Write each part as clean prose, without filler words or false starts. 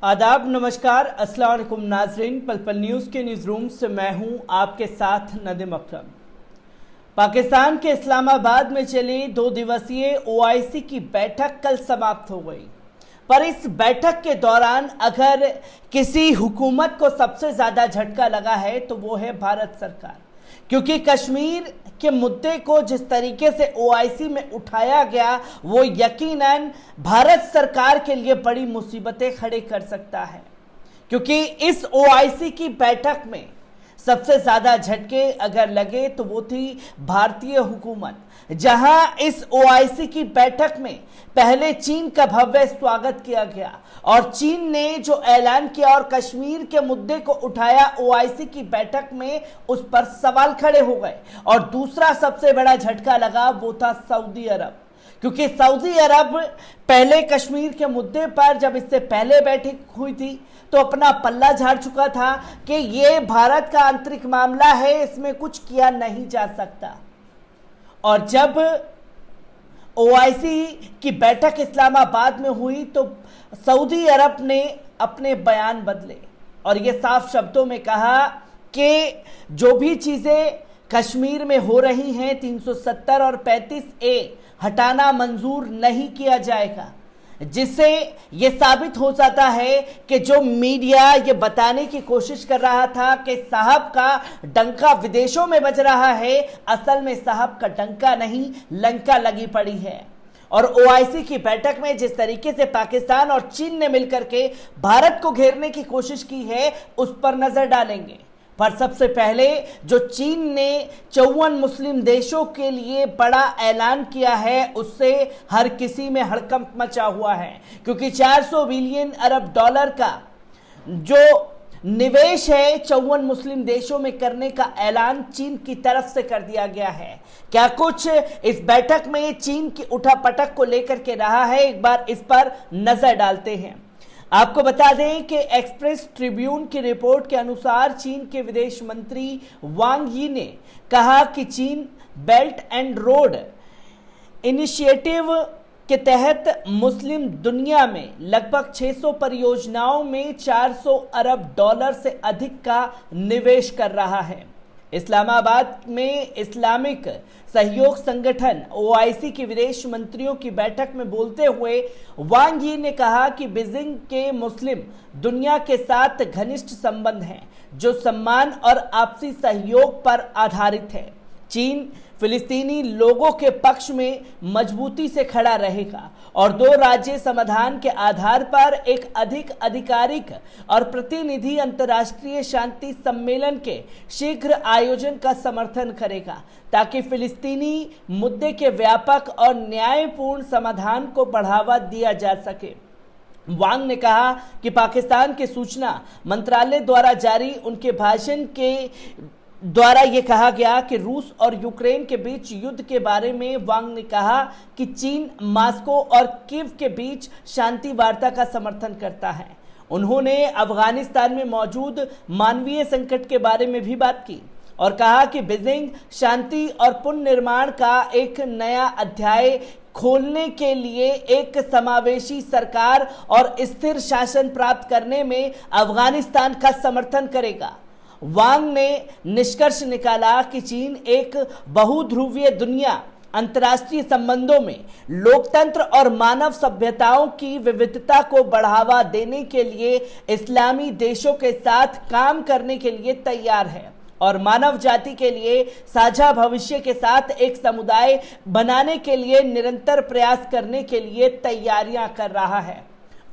आदाब, नमस्कार, अस्सलाम वालेकुम नाजरीन। पल पल न्यूज़ के न्यूज़ रूम से मैं हूं आपके साथ नदीम अकरम। पाकिस्तान के इस्लामाबाद में चली 2 दिवसीय ओआईसी की बैठक कल समाप्त हो गई। पर इस बैठक के दौरान अगर किसी हुकूमत को सबसे ज़्यादा झटका लगा है तो वो है भारत सरकार, क्योंकि कश्मीर के मुद्दे को जिस तरीके से ओआईसी में उठाया गया वो यकीनन भारत सरकार के लिए बड़ी मुसीबतें खड़ी कर सकता है। क्योंकि इस ओआईसी की बैठक में सबसे ज़्यादा झटके अगर लगे तो वो थी भारतीय हुकूमत, जहां इस ओआईसी की बैठक में पहले चीन का भव्य स्वागत किया गया और चीन ने जो ऐलान किया और कश्मीर के मुद्दे को उठाया ओआईसी की बैठक में, उस पर सवाल खड़े हो गए। और दूसरा सबसे बड़ा झटका लगा वो था सऊदी अरब, क्योंकि सऊदी अरब पहले कश्मीर के मुद्दे पर जब इससे पहले बैठक हुई थी तो अपना पल्ला झाड़ चुका था कि ये भारत का आंतरिक मामला है, इसमें कुछ किया नहीं जा सकता। और जब ओआईसी की बैठक इस्लामाबाद में हुई तो सऊदी अरब ने अपने बयान बदले और ये साफ शब्दों में कहा कि जो भी चीज़ें कश्मीर में हो रही हैं 370 और 35A हटाना मंजूर नहीं किया जाएगा, जिससे ये साबित हो जाता है कि जो मीडिया ये बताने की कोशिश कर रहा था कि साहब का डंका विदेशों में बज रहा है, असल में साहब का डंका नहीं लंका लगी पड़ी है। और ओआईसी की बैठक में जिस तरीके से पाकिस्तान और चीन ने मिलकर के भारत को घेरने की कोशिश की है उस पर नजर डालेंगे। पर सबसे पहले जो चीन ने 54 मुस्लिम देशों के लिए बड़ा ऐलान किया है उससे हर किसी में हड़कंप मचा हुआ है, क्योंकि 400 बिलियन अरब डॉलर का जो निवेश है 54 मुस्लिम देशों में करने का ऐलान चीन की तरफ से कर दिया गया है। क्या कुछ इस बैठक में चीन की उठापटक को लेकर के रहा है, एक बार इस पर नजर डालते हैं। आपको बता दें कि एक्सप्रेस ट्रिब्यून की रिपोर्ट के अनुसार चीन के विदेश मंत्री वांग यी ने कहा कि चीन बेल्ट एंड रोड इनिशिएटिव के तहत मुस्लिम दुनिया में लगभग 600 परियोजनाओं में 400 अरब डॉलर से अधिक का निवेश कर रहा है। इस्लामाबाद में इस्लामिक सहयोग संगठन ओआईसी की विदेश मंत्रियों की बैठक में बोलते हुए वांग यी ने कहा कि बीजिंग के मुस्लिम दुनिया के साथ घनिष्ठ संबंध हैं जो सम्मान और आपसी सहयोग पर आधारित है। चीन फिलिस्तीनी लोगों के पक्ष में मजबूती से खड़ा रहेगा और 2 राज्य समाधान के आधार पर एक अधिक आधिकारिक और प्रतिनिधि अंतर्राष्ट्रीय शांति सम्मेलन के शीघ्र आयोजन का समर्थन करेगा, ताकि फिलिस्तीनी मुद्दे के व्यापक और न्यायपूर्ण समाधान को बढ़ावा दिया जा सके। वांग ने कहा कि पाकिस्तान के सूचना मंत्रालय द्वारा जारी उनके भाषण के द्वारा यह कहा गया कि रूस और यूक्रेन के बीच युद्ध के बारे में वांग ने कहा कि चीन मास्को और कीव के बीच शांति वार्ता का समर्थन करता है। उन्होंने अफगानिस्तान में मौजूद मानवीय संकट के बारे में भी बात की और कहा कि बीजिंग शांति और पुनर्निर्माण का एक नया अध्याय खोलने के लिए एक समावेशी सरकार और स्थिर शासन प्राप्त करने में अफगानिस्तान का समर्थन करेगा। वांग ने निष्कर्ष निकाला कि चीन एक बहुध्रुवीय दुनिया अंतर्राष्ट्रीय संबंधों में लोकतंत्र और मानव सभ्यताओं की विविधता को बढ़ावा देने के लिए इस्लामी देशों के साथ काम करने के लिए तैयार है और मानव जाति के लिए साझा भविष्य के साथ एक समुदाय बनाने के लिए निरंतर प्रयास करने के लिए तैयारियां कर रहा है।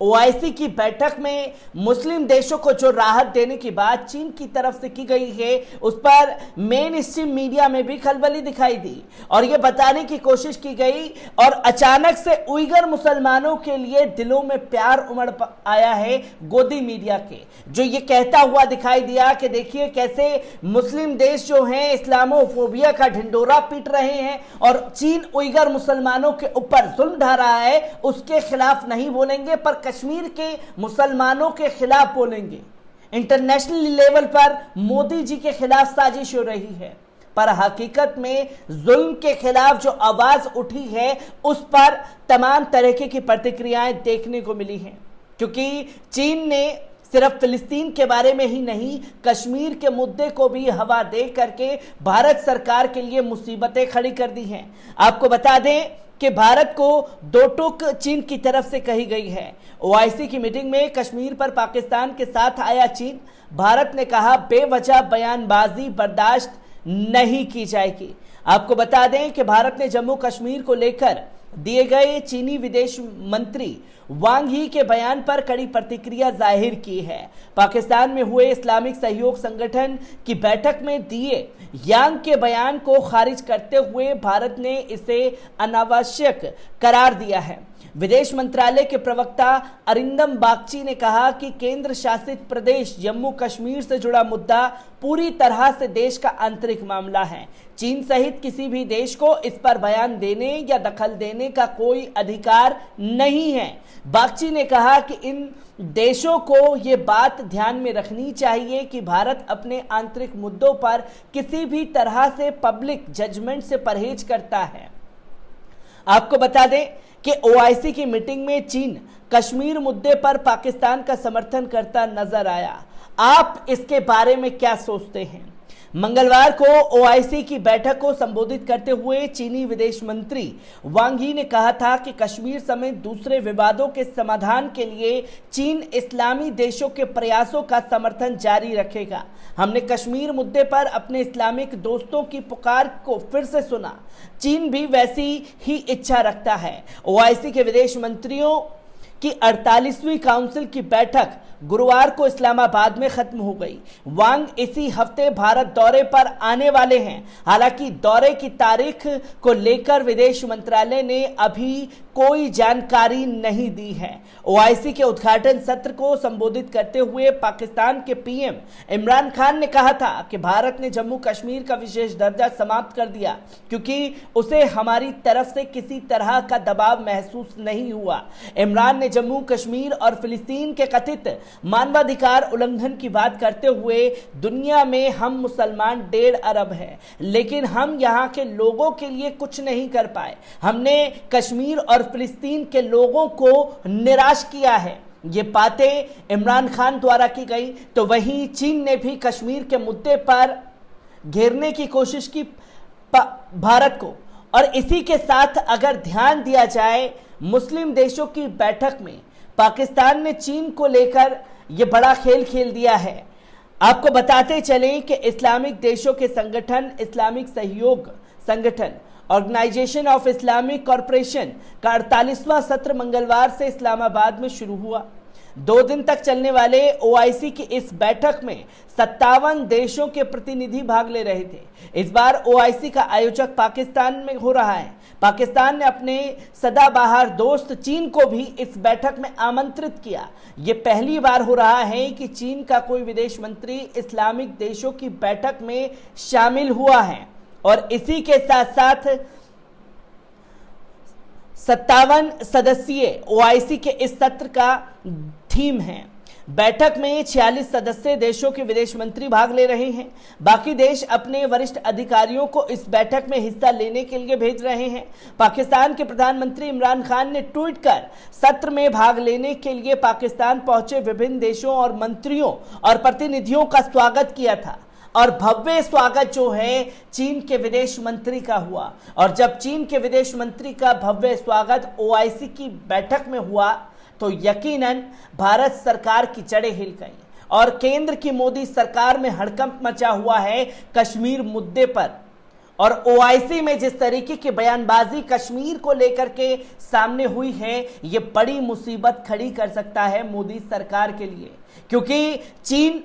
ओआईसी की बैठक में मुस्लिम देशों को जो राहत देने की बात चीन की तरफ से की गई है उस पर मेन स्ट्रीम मीडिया में भी खलबली दिखाई दी और ये बताने की कोशिश की गई और अचानक से उइगर मुसलमानों के लिए दिलों में प्यार उमड़ आया है गोदी मीडिया के, जो ये कहता हुआ दिखाई दिया कि देखिए कैसे मुस्लिम देश जो हैं इस्लामोफोबिया का ढिंडोरा पीट रहे हैं और चीन उइगर मुसलमानों के ऊपर जुल्म ढा रहा है, उसके खिलाफ नहीं बोलेंगे पर कश्मीर के मुसलमानों के खिलाफ बोलेंगे। इंटरनेशनल लेवल पर मोदी जी के खिलाफ साजिश हो रही है, पर हकीकत में जुल्म के खिलाफ जो आवाज उठी है उस पर तमाम तरह की प्रतिक्रियाएं देखने को मिली हैं। क्योंकि चीन ने सिर्फ फिलिस्तीन के बारे में ही नहीं, कश्मीर के मुद्दे को भी हवा दे करके भारत सरकार के लिए मुसीबतें खड़ी कर दी हैं। आपको बता दें कि भारत को दो टूक चीन की तरफ से कही गई है। ओआईसी की मीटिंग में कश्मीर पर पाकिस्तान के साथ आया चीन। भारत ने कहा बेवजह बयानबाजी बर्दाश्त नहीं की जाएगी। आपको बता दें कि भारत ने जम्मू कश्मीर को लेकर दिए गए चीनी विदेश मंत्री वांग ही के बयान पर कड़ी प्रतिक्रिया जाहिर की है। पाकिस्तान में हुए इस्लामिक सहयोग संगठन की बैठक में दिए यांग के बयान को खारिज करते हुए भारत ने इसे अनावश्यक करार दिया है। विदेश मंत्रालय के प्रवक्ता अरिंदम बागची ने कहा कि केंद्र शासित प्रदेश जम्मू कश्मीर से जुड़ा मुद्दा पूरी तरह से देश का आंतरिक मामला है। चीन सहित किसी भी देश को इस पर बयान देने या दखल देने का कोई अधिकार नहीं है। बागची ने कहा कि इन देशों को ये बात ध्यान में रखनी चाहिए कि भारत अपने आंतरिक मुद्दों पर किसी भी तरह से पब्लिक जजमेंट से परहेज करता है। आपको बता दें कि ओआईसी की मीटिंग में चीन कश्मीर मुद्दे पर पाकिस्तान का समर्थन करता नजर आया। आप इसके बारे में क्या सोचते हैं? मंगलवार को ओआईसी की बैठक को संबोधित करते हुए चीनी विदेश मंत्री वांग ही ने कहा था कि कश्मीर समेत दूसरे विवादों के समाधान के लिए चीन इस्लामी देशों के प्रयासों का समर्थन जारी रखेगा। हमने कश्मीर मुद्दे पर अपने इस्लामिक दोस्तों की पुकार को फिर से सुना। चीन भी वैसी ही इच्छा रखता है। ओआईसी के विदेश मंत्रियों की 48वीं काउंसिल की बैठक गुरुवार को इस्लामाबाद में खत्म हो गई। वांग इसी हफ्ते भारत दौरे पर आने वाले हैं। हालांकि दौरे की तारीख को लेकर विदेश मंत्रालय ने अभी कोई जानकारी नहीं दी है। ओआईसी के उद्घाटन सत्र को संबोधित करते हुए पाकिस्तान के पीएम इमरान खान ने कहा था कि भारत ने जम्मू कश्मीर का विशेष दर्जा समाप्त कर दिया क्योंकि उसे हमारी तरफ से किसी तरह का दबाव महसूस नहीं हुआ। इमरान ने जम्मू कश्मीर और फिलिस्तीन के कथित मानवाधिकार उल्लंघन की बात करते हुए दुनिया में हम मुसलमान 1.5 अरब हैं, लेकिन हम यहाँ के लोगों के लिए कुछ नहीं कर पाए। हमने कश्मीर और फिलिस्तीन के लोगों को निराश किया है। ये बातें इमरान खान द्वारा की गई। तो वहीं चीन ने भी कश्मीर के मुद्दे पर घेरने की कोशिश की भारत को। और इसी के साथ अगर ध्यान दिया जाए मुस्लिम देशों की बैठक में पाकिस्तान ने चीन को लेकर यह बड़ा खेल खेल दिया है। आपको बताते चलें कि इस्लामिक देशों के संगठन इस्लामिक सहयोग संगठन ऑर्गेनाइजेशन ऑफ इस्लामिक कॉरपोरेशन का 48वां सत्र मंगलवार से इस्लामाबाद में शुरू हुआ। 2 दिन तक चलने वाले ओआईसी की इस बैठक में 57 देशों के प्रतिनिधि भाग ले रहे थे। इस बार ओआईसी का आयोजक पाकिस्तान में हो रहा है। पाकिस्तान ने अपने सदाबहार दोस्त चीन को भी इस बैठक में आमंत्रित किया। ये पहली बार हो रहा है कि चीन का कोई विदेश मंत्री इस्लामिक देशों की बैठक में शामिल हुआ है। और इसी के साथ साथ 57 सदस्यीय ओआईसी के इस सत्र का थीम है। बैठक में 46 सदस्य देशों के विदेश मंत्री भाग ले रहे हैं। बाकी देश अपने वरिष्ठ अधिकारियों को इस बैठक में हिस्सा लेने के लिए भेज रहे हैं। पाकिस्तान के प्रधानमंत्री इमरान खान ने ट्वीट कर सत्र में भाग लेने के लिए पाकिस्तान पहुंचे विभिन्न देशों और मंत्रियों और प्रतिनिधियों का स्वागत किया था। और भव्य स्वागत जो है चीन के विदेश मंत्री का हुआ। और जब चीन के विदेश मंत्री का भव्य स्वागत ओआईसी की बैठक में हुआ तो यकीनन भारत सरकार की जड़ें हिल गईं और केंद्र की मोदी सरकार में हड़कंप मचा हुआ है कश्मीर मुद्दे पर। और ओआईसी में जिस तरीके की बयानबाजी कश्मीर को लेकर के सामने हुई है, ये बड़ी मुसीबत खड़ी कर सकता है मोदी सरकार के लिए, क्योंकि चीन,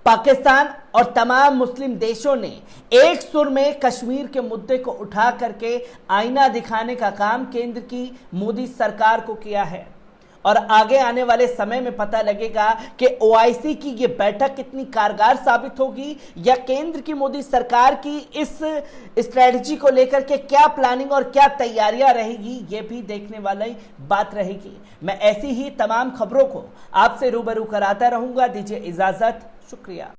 पाकिस्तान और तमाम मुस्लिम देशों ने एक सुर में कश्मीर के मुद्दे को उठा करके आईना दिखाने का काम केंद्र की मोदी सरकार को किया है। और आगे आने वाले समय में पता लगेगा कि ओआईसी की ये बैठक कितनी कारगर साबित होगी या केंद्र की मोदी सरकार की इस स्ट्रेटजी को लेकर के क्या प्लानिंग और क्या तैयारियां रहेगी, ये भी देखने वाली बात रहेगी। मैं ऐसी ही तमाम खबरों को आपसे रूबरू कराता रहूंगा। दीजिए इजाजत, शुक्रिया।